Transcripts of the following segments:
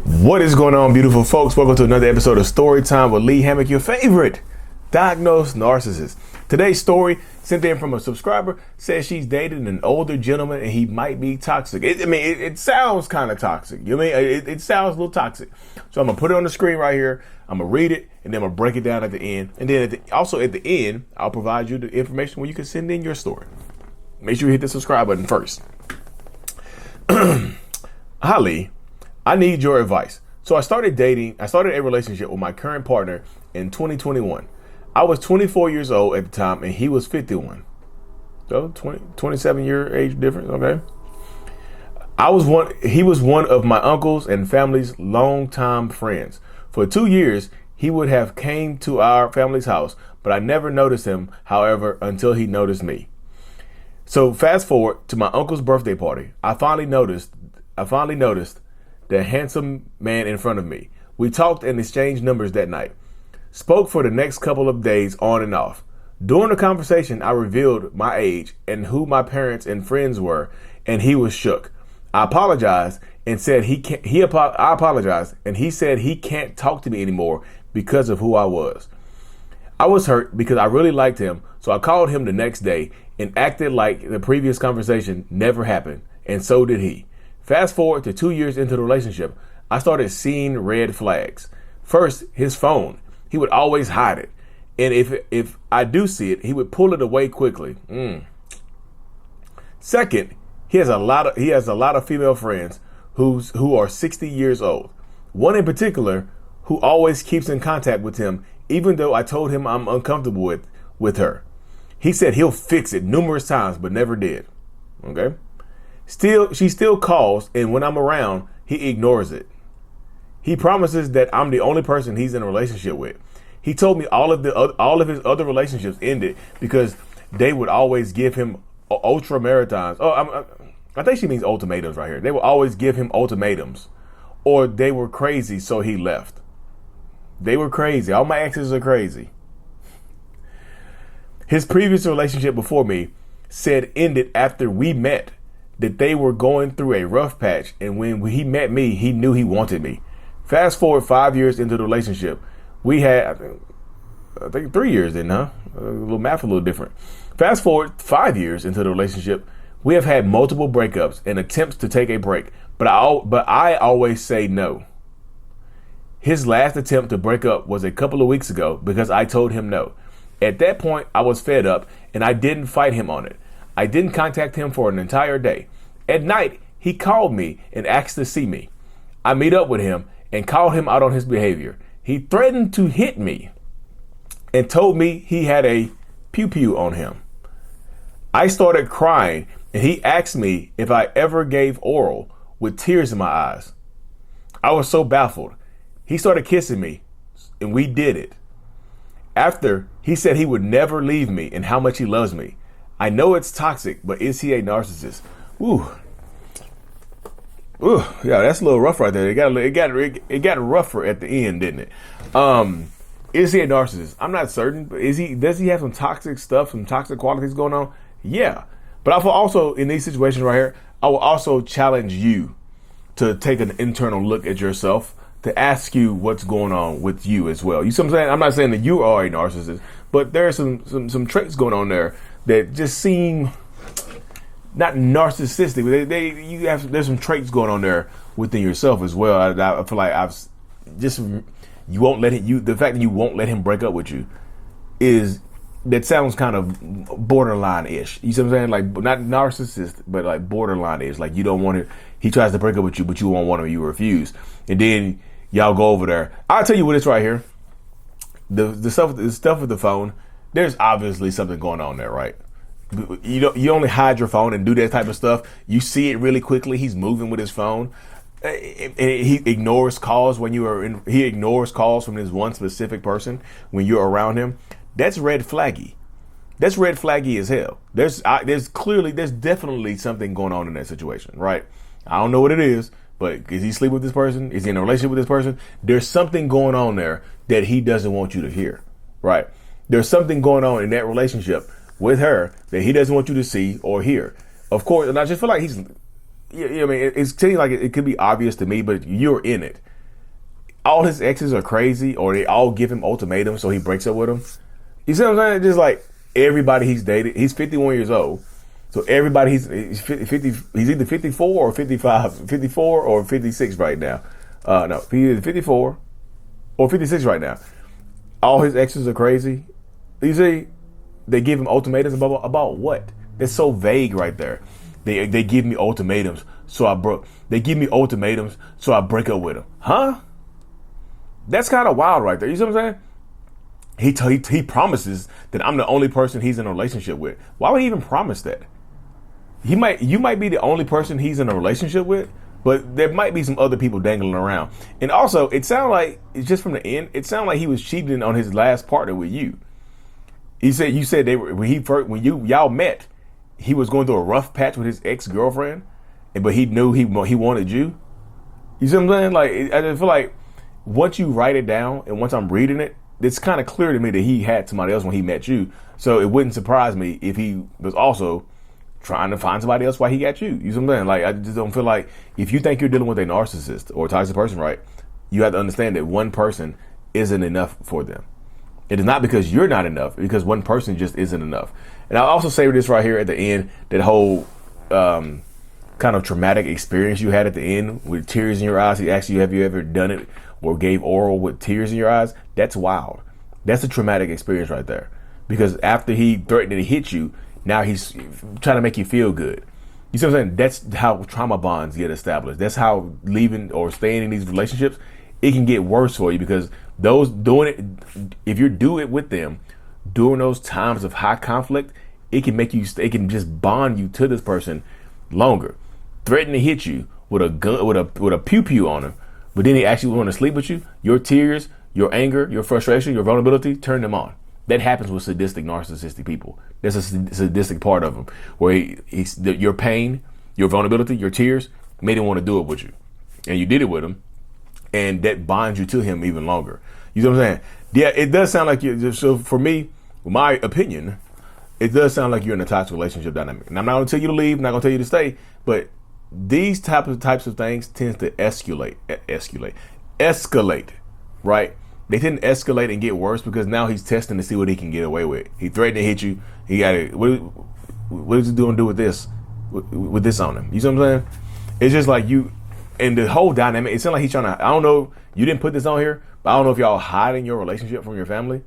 What is going on, beautiful folks? Welcome to another episode of Story Time with Lee Hammock, your favorite diagnosed narcissist. Today's story, sent in from a subscriber, says she's dated an older gentleman and he might be toxic. It sounds kind of toxic. You know what I mean? It sounds a little toxic. So I'm going to put it on the screen right here. I'm going to read it and then I'm going to break it down at the end. And then also at the end, I'll provide you the information where you can send in your story. Make sure you hit the subscribe button first. Hi, Lee. I need your advice. So I started a relationship with my current partner in 2021. I was 24 years old at the time and he was 51. So 27 year age difference, okay? He was one of my uncles and family's longtime friends. For 2 years, he would have came to our family's house, but I never noticed him, however, until he noticed me. So fast forward to my uncle's birthday party. I finally noticed the handsome man in front of me. We talked and exchanged numbers that night. Spoke for the next couple of days on and off. During the conversation, I revealed my age and who my parents and friends were, and he was shook. I apologized and said I apologized and he said he can't talk to me anymore because of who I was. I was hurt because I really liked him, so I called him the next day and acted like the previous conversation never happened, and so did he. Fast forward to 2 years into the relationship, I started seeing red flags. First, his phone. He would always hide it. And if I do see it, he would pull it away quickly. Second, he has a lot of female friends who are 60 years old. One in particular who always keeps in contact with him, even though I told him I'm uncomfortable with her. He said he'll fix it numerous times, but never did. Okay? She still calls, and when I'm around, he ignores it. He promises that I'm the only person he's in a relationship with. He told me all of his other relationships ended because they would always give him ultramaritimes. I think she means ultimatums right here. They would always give him ultimatums, or they were crazy, so he left. They were crazy. All my exes are crazy. His previous relationship before me said ended after we met, that they were going through a rough patch, and when he met me, he knew he wanted me. Fast forward 5 years into the relationship, we had, I think 3 years in, huh? A little math, a little different. Fast forward 5 years into the relationship, we have had multiple breakups and attempts to take a break, but I always say no. His last attempt to break up was a couple of weeks ago because I told him no. At that point, I was fed up and I didn't fight him on it. I didn't contact him for an entire day. At night, he called me and asked to see me. I meet up with him and called him out on his behavior. He threatened to hit me and told me he had a pew-pew on him. I started crying and he asked me if I ever gave oral with tears in my eyes. I was so baffled. He started kissing me and we did it. After, he said he would never leave me and how much he loves me. I know it's toxic, but is he a narcissist? Ooh, yeah, that's a little rough right there. It got rougher at the end, didn't it? Is he a narcissist? I'm not certain, but does he have some toxic stuff, some toxic qualities going on? Yeah, but I will also, in these situations right here, I will also challenge you to take an internal look at yourself, to ask you what's going on with you as well. You see what I'm saying? I'm not saying that you are a narcissist, but there are some traits going on there that just seem not narcissistic, but there's some traits going on there within yourself as well. I feel like the fact that you won't let him break up with you that sounds kind of borderline-ish. You see what I'm saying? Like, not narcissist, but like borderline-ish. Like, you don't want it. He tries to break up with you, but you won't want him. You refuse, and then y'all go over there. I'll tell you what it's right here. The stuff with the phone. There's obviously something going on there, right? You only hide your phone and do that type of stuff. You see it really quickly. He's moving with his phone. And he ignores calls he ignores calls from this one specific person when you're around him. That's red flaggy. That's red flaggy as hell. There's definitely something going on in that situation, right? I don't know what it is, but is he sleeping with this person? Is he in a relationship with this person? There's something going on there that he doesn't want you to hear, right? There's something going on in that relationship with her that he doesn't want you to see or hear. Of course, and I just feel like he's, you know, I mean, it's like it could be obvious to me, but you're in it. all his exes are crazy, or they all give him ultimatums so he breaks up with them. You see what I'm saying? Just like everybody he's dated, he's 51 years old. So everybody he's 50, he's either 54 or 55, 54 or 56 right now. No, he's either 54 or 56 right now. All his exes are crazy. You see, they give him ultimatums about what? It's so vague right there. They give me ultimatums, so I broke. They give me ultimatums, so I break up with him. Huh? That's kind of wild right there. You see what I'm saying? He promises that I'm the only person he's in a relationship with. Why would he even promise that? You might be the only person he's in a relationship with, but there might be some other people dangling around. And also, it sounded like, just from the end, it sounded like he was cheating on his last partner with you. You said they were when y'all met, he was going through a rough patch with his ex-girlfriend, but he knew he wanted you. You see what I'm saying? Like, I just feel like once you write it down and once I'm reading it, it's kind of clear to me that he had somebody else when he met you. So it wouldn't surprise me if he was also trying to find somebody else while he got you. You see what I'm saying? Like, I just don't feel like if you think you're dealing with a narcissist or a toxic person, right, you have to understand that one person isn't enough for them. It is not because you're not enough, because one person just isn't enough. And I'll also say this right here at the end, that whole kind of traumatic experience you had at the end with tears in your eyes. He asked you, have you ever done it or gave oral with tears in your eyes? That's wild. That's a traumatic experience right there. Because after he threatened to hit you, now he's trying to make you feel good. You see what I'm saying? That's how trauma bonds get established. That's how leaving or staying in these relationships, it can get worse for you, because those doing it, if you do it with them during those times of high conflict, it can make you, it can just bond you to this person longer. Threaten to hit you with a gun, with a pew pew on him, but then he actually want to sleep with you. Your tears, your anger, your frustration, your vulnerability, turn them on. That happens with sadistic, narcissistic people. There's a sadistic part of them where your pain, your vulnerability, your tears made him want to do it with you, and you did it with him, and that binds you to him even longer. You know what I'm saying? Yeah, it does sound like you. So for me, my opinion, it does sound like you're in a toxic relationship dynamic. And I'm not going to tell you to leave. I'm not going to tell you to stay. But these types of things tend to escalate, right? They tend to escalate and get worse because now he's testing to see what he can get away with. He threatened to hit you. He got it. What is he doing to do with this? With this on him? You see what I'm saying? It's just like you, and the whole dynamic. It sounds like he's trying to. I don't know. You didn't put this on here, but I don't know if y'all hiding your relationship from your family.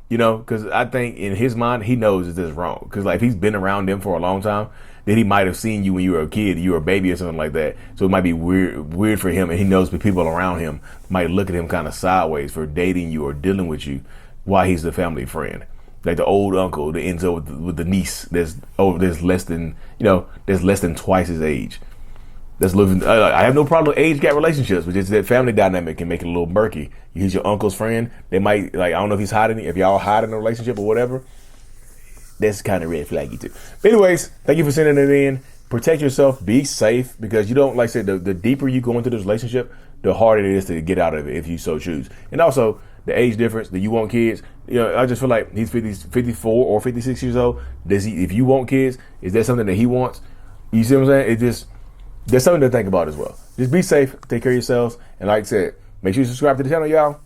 You know, because I think in his mind he knows that this is wrong. Because like if he's been around them for a long time, then he might have seen you when you were a kid, you were a baby or something like that. So it might be weird for him, and he knows the people around him might look at him kind of sideways for dating you or dealing with you while he's the family friend, like the old uncle that ends up with the niece that's less than twice his age. That's living. I have no problem with age gap relationships, but just that family dynamic can make it a little murky. He's your uncle's friend. They might I don't know if he's hiding. If y'all hiding a relationship or whatever, that's kind of red flaggy too. But anyways, thank you for sending it in. Protect yourself. Be safe, because you don't, like I said, the deeper you go into this relationship, the harder it is to get out of it if you so choose. And also the age difference. Do you want kids? You know, I just feel like he's 54 or 56 years old. Does he? If you want kids, is that something that he wants? You see what I'm saying? It just. There's something to think about as well. Just be safe, take care of yourselves, and like I said, make sure you subscribe to the channel, y'all.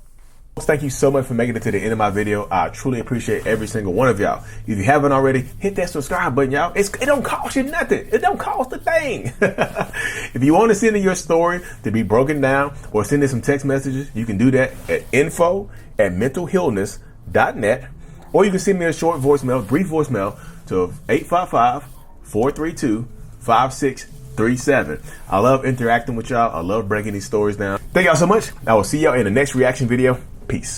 Thank you so much for making it to the end of my video. I truly appreciate every single one of y'all. If you haven't already, hit that subscribe button, y'all. It don't cost you nothing. It don't cost a thing. If you want to send in your story to be broken down or send in some text messages, you can do that at info@mentalhealness.net, or you can send me a short voicemail, brief voicemail to 855-432-5637. I love interacting with y'all. I love breaking these stories down. Thank y'all so much. I will see y'all in the next reaction video. Peace.